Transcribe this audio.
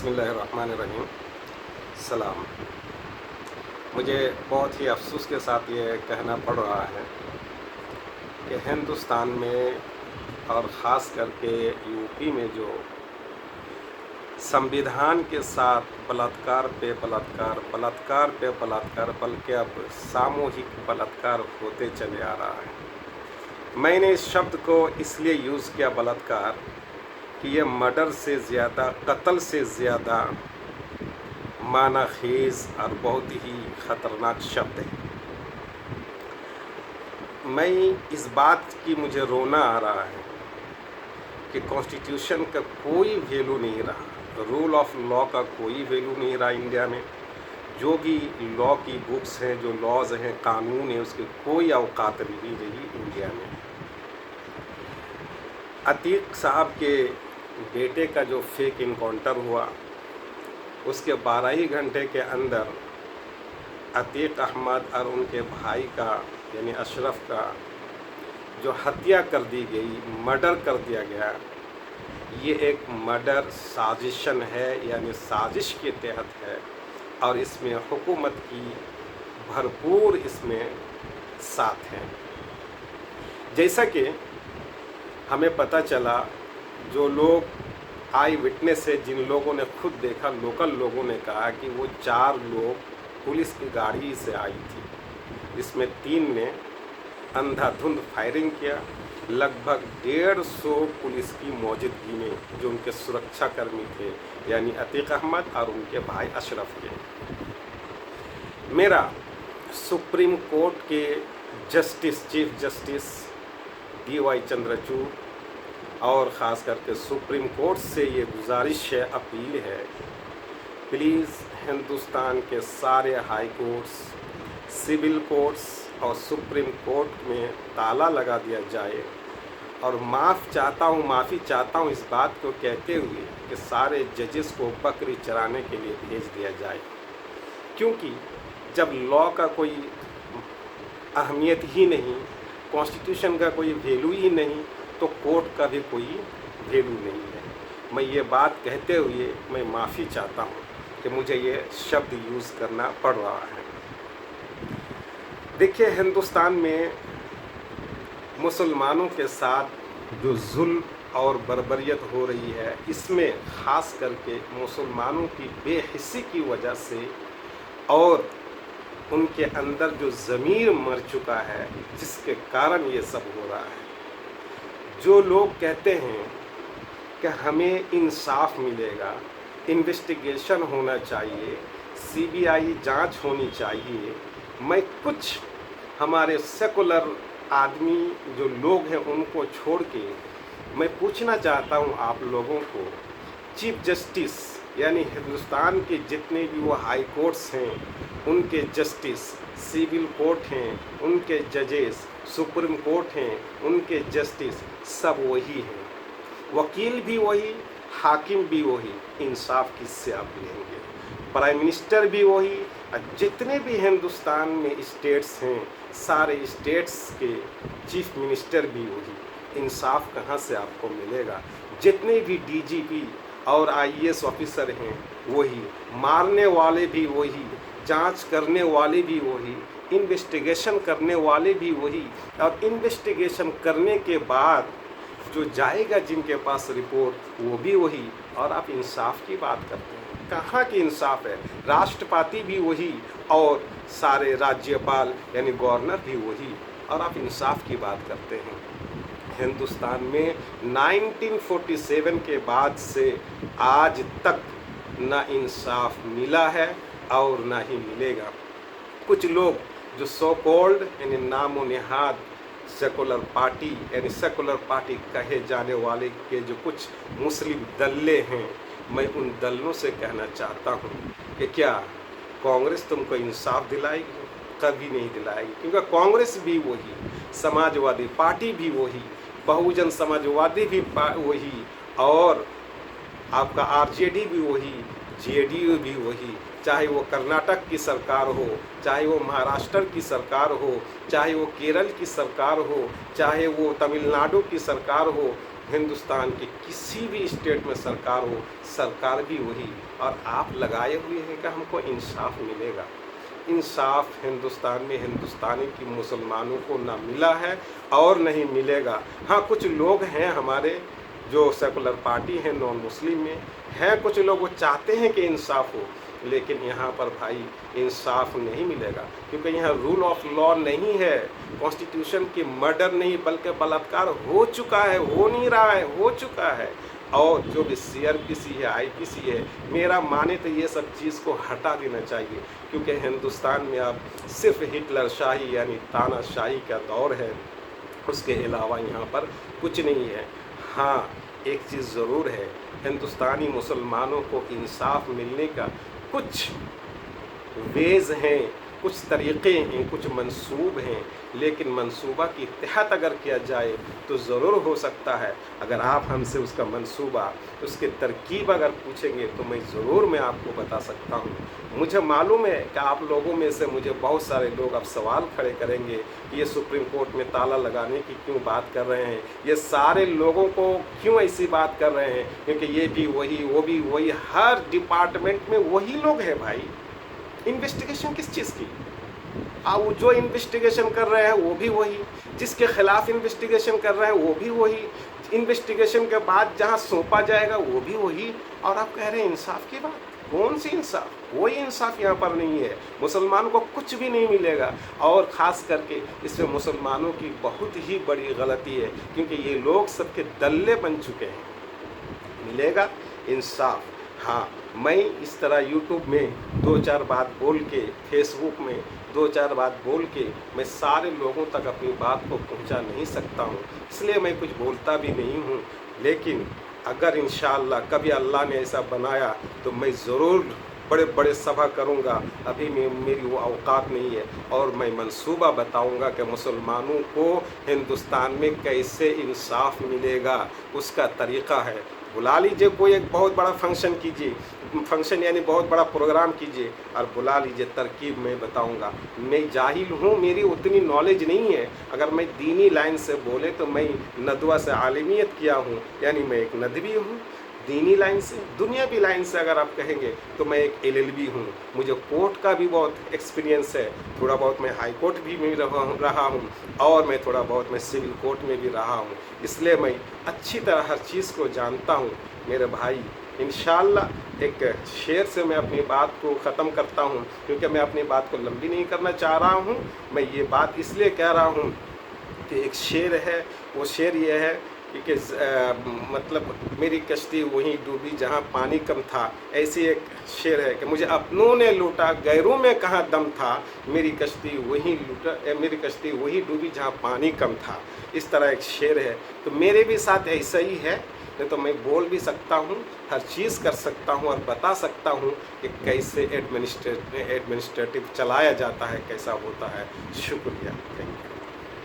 बिस्मिल्लाहिर्रहमानिर्रहीम। सलाम। मुझे बहुत ही अफसोस के साथ ये कहना पड़ रहा है कि हिंदुस्तान में और ख़ास करके यूपी में जो संविधान के साथ बलात्कार पे बलात्कार, बलात्कार पे बलात्कार, बल्कि अब सामूहिक बलात्कार होते चले आ रहा है। मैंने इस शब्द को इसलिए यूज़ किया बलात्कार कि ये मर्डर से ज़्यादा, कत्ल से ज़्यादा मानाखेज़ और बहुत ही ख़तरनाक शब्द है। मैं इस बात की मुझे रोना आ रहा है कि कॉन्स्टिट्यूशन का कोई वैल्यू नहीं रहा, रूल ऑफ लॉ का कोई वैल्यू नहीं रहा इंडिया में। जो भी लॉ की बुक्स हैं, जो लॉज हैं, कानून है, उसकी कोई औकात नहीं रही इंडिया में। अतीक साहब के बेटे का जो फेक इनकाउंटर हुआ, उसके 12 ही घंटे के अंदर अतीक अहमद और उनके भाई का यानी अशरफ का जो हत्या कर दी गई, मर्डर कर दिया गया, ये एक मर्डर साजिशन है, यानी साजिश के तहत है और इसमें हुकूमत की भरपूर इसमें साथ है। जैसा कि हमें पता चला, जो लोग आई विटनेस है, जिन लोगों ने खुद देखा, लोकल लोगों ने कहा कि वो 4 लोग पुलिस की गाड़ी से आई थी, इसमें 3 ने अंधाधुंध फायरिंग किया। लगभग 150 पुलिस की मौजूदगी में जो उनके सुरक्षाकर्मी थे, यानी अतीक अहमद और उनके भाई अशरफ के। मेरा सुप्रीम कोर्ट के justice, chief justice DY Chandrachud और ख़ास करके सुप्रीम कोर्ट से ये गुजारिश है, अपील है, प्लीज़ हिंदुस्तान के सारे हाई कोर्ट्स, सिविल कोर्ट्स और सुप्रीम कोर्ट में ताला लगा दिया जाए। और माफ़ी चाहता हूँ इस बात को कहते हुए कि सारे जजेस को बकरी चराने के लिए भेज दिया जाए, क्योंकि जब लॉ का कोई अहमियत ही नहीं, कॉन्स्टिट्यूशन का कोई वैल्यू ही नहीं, तो कोर्ट का भी कोई वैल्यू नहीं है। मैं ये बात कहते हुए मैं माफ़ी चाहता हूँ कि मुझे ये शब्द यूज़ करना पड़ रहा है। देखिए, हिंदुस्तान में मुसलमानों के साथ जो जुल्म और बर्बरियत हो रही है, इसमें ख़ास करके मुसलमानों की बेहिस्सी की वजह से और उनके अंदर जो ज़मीर मर चुका है, जिसके कारण ये सब हो रहा है। जो लोग कहते हैं कि हमें इंसाफ मिलेगा, इन्वेस्टिगेशन होना चाहिए, CBI जांच होनी चाहिए, मैं कुछ हमारे सेकुलर आदमी जो लोग हैं उनको छोड़ के मैं पूछना चाहता हूं आप लोगों को, चीफ जस्टिस यानी हिंदुस्तान के जितने भी वो हाई कोर्ट्स हैं, उनके जस्टिस, सिविल कोर्ट हैं उनके जजेस, सुप्रीम कोर्ट हैं उनके जस्टिस, सब वही हैं, वकील भी वही, हाकिम भी वही, इंसाफ किससे आप लेंगे? प्राइम मिनिस्टर भी वही, जितने भी हिंदुस्तान में स्टेट्स हैं, सारे स्टेट्स के चीफ मिनिस्टर भी वही, इंसाफ कहाँ से आपको मिलेगा? जितने भी DGP और IAS ऑफिसर हैं वही, मारने वाले भी वही, जांच करने वाले भी वही, इन्वेस्टिगेशन करने वाले भी वही, और इन्वेस्टिगेशन करने के बाद जो जाएगा जिनके पास रिपोर्ट वो भी वही, और आप इंसाफ की बात करते हैं। कहाँ की इंसाफ है? राष्ट्रपति भी वही और सारे राज्यपाल यानी गवर्नर भी वही, और आप इंसाफ की बात करते हैं। हिंदुस्तान में 1947 के बाद से आज तक ना इंसाफ मिला है और ना ही मिलेगा। कुछ लोग जो सो कॉल्ड यानी नामो निहाद सेकुलर पार्टी यानी सेकुलर पार्टी कहे जाने वाले के जो कुछ मुस्लिम दल्ले हैं, मैं उन दलों से कहना चाहता हूँ कि क्या कांग्रेस तुमको इंसाफ दिलाएगी? कभी नहीं दिलाएगी, क्योंकि कांग्रेस भी वही, समाजवादी पार्टी भी वही, बहुजन समाजवादी भी वही, और आपका RJD भी वही, JDU भी वही, चाहे वो कर्नाटक की सरकार हो, चाहे वो महाराष्ट्र की सरकार हो, चाहे वो केरल की सरकार हो, चाहे वो तमिलनाडु की सरकार हो, हिंदुस्तान के किसी भी स्टेट में सरकार हो, सरकार भी वही, और आप लगाए हुए हैं कि हमको इंसाफ मिलेगा। इंसाफ हिंदुस्तान में हिंदुस्तानी की मुसलमानों को ना मिला है और नहीं मिलेगा। हाँ, कुछ लोग हैं हमारे जो सेकुलर पार्टी है, नॉन मुस्लिम में हैं कुछ लोग, वो चाहते हैं कि इंसाफ हो, लेकिन यहाँ पर भाई इंसाफ नहीं मिलेगा, क्योंकि यहाँ रूल ऑफ लॉ नहीं है। कॉन्स्टिट्यूशन की मर्डर नहीं बल्कि बलात्कार हो चुका है, हो नहीं रहा है, हो चुका है। और जो भी CRPC है, IPC है, मेरा माने तो ये सब चीज़ को हटा देना चाहिए, क्योंकि हिंदुस्तान में अब सिर्फ हिटलर शाही यानी तानाशाही का दौर है, उसके अलावा यहाँ पर कुछ नहीं है। हाँ, एक चीज़ ज़रूर है, हिंदुस्तानी मुसलमानों को इंसाफ मिलने का कुछ वेज़ हैं, कुछ तरीक़े हैं, कुछ मंसूब हैं, लेकिन मंसूबा की तहत अगर किया जाए तो ज़रूर हो सकता है। अगर आप हमसे उसका मंसूबा, उसके तरकीब अगर पूछेंगे तो मैं आपको बता सकता हूँ। मुझे मालूम है कि आप लोगों में से मुझे बहुत सारे लोग अब सवाल खड़े करेंगे कि ये सुप्रीम कोर्ट में ताला लगाने की क्यों बात कर रहे हैं, ये सारे लोगों को क्यों ऐसी बात कर रहे हैं, क्योंकि ये भी वही, वो भी वही, हर डिपार्टमेंट में वही लोग हैं भाई। इन्वेस्टिगेशन किस चीज़ की? वो जो इन्वेस्टिगेशन कर रहे हैं वो भी वही, जिसके खिलाफ इन्वेस्टिगेशन कर रहे हैं वो भी वही, इन्वेस्टिगेशन के बाद जहां सौंपा जाएगा वो भी वही, और आप कह रहे हैं इंसाफ की बात। कौन सी इंसाफ? कोई इंसाफ यहाँ पर नहीं है। मुसलमानों को कुछ भी नहीं मिलेगा, और ख़ास करके इसमें मुसलमानों की बहुत ही बड़ी गलती है, क्योंकि ये लोग सबके दल्ले बन चुके हैं। मिलेगा इंसाफ। हाँ, मैं इस तरह यूट्यूब में 2-4 बात बोल के, फेसबुक में 2-4 बात बोल के मैं सारे लोगों तक अपनी बात को पहुंचा नहीं सकता हूं, इसलिए मैं कुछ बोलता भी नहीं हूं। लेकिन अगर इंशाअल्लाह कभी अल्लाह ने ऐसा बनाया तो मैं ज़रूर बड़े बड़े सभा करूंगा। अभी मेरी वो औकात नहीं है, और मैं मंसूबा बताऊंगा कि मुसलमानों को हिंदुस्तान में कैसे इंसाफ मिलेगा, उसका तरीक़ा है। बुला लीजिए, कोई एक बहुत बड़ा फंक्शन कीजिए, फंक्शन यानी बहुत बड़ा प्रोग्राम कीजिए और बुला लीजिए, तरकीब मैं बताऊंगा। मैं जाहिल हूँ, मेरी उतनी नॉलेज नहीं है। अगर मैं दीनी लाइन से बोले तो मैं नदवा से आलिमियत किया हूँ, यानी मैं एक नदवी हूँ। दीनी लाइन से, दुनियावी लाइन से अगर आप कहेंगे तो मैं एक LLB हूँ। मुझे कोर्ट का भी बहुत एक्सपीरियंस है, थोड़ा बहुत मैं हाई कोर्ट भी में रहा हूँ, और मैं थोड़ा बहुत मैं सिविल कोर्ट में भी रहा हूँ, इसलिए मैं अच्छी तरह हर चीज़ को जानता हूँ मेरे भाई। इंशाअल्लाह एक शेर से मैं अपनी बात को ख़त्म करता हूँ, क्योंकि मैं अपनी बात को लंबी नहीं करना चाह रहा हूँ। मैं ये बात इसलिए कह रहा हूँ कि एक शेर है, वो शेर ये है कि मतलब मेरी कश्ती वहीं डूबी जहाँ पानी कम था। ऐसी एक शेर है कि मुझे अपनों ने लूटा, गैरों में कहाँ दम था, मेरी कश्ती वहीं डूबी जहाँ पानी कम था। इस तरह एक शेर है। तो मेरे भी साथ ऐसा ही है, नहीं तो मैं बोल भी सकता हूँ, हर चीज़ कर सकता हूँ और बता सकता हूँ कि कैसे एडमिनिस्ट्रेटिव चलाया जाता है, कैसा होता है। शुक्रिया, थैंक यू।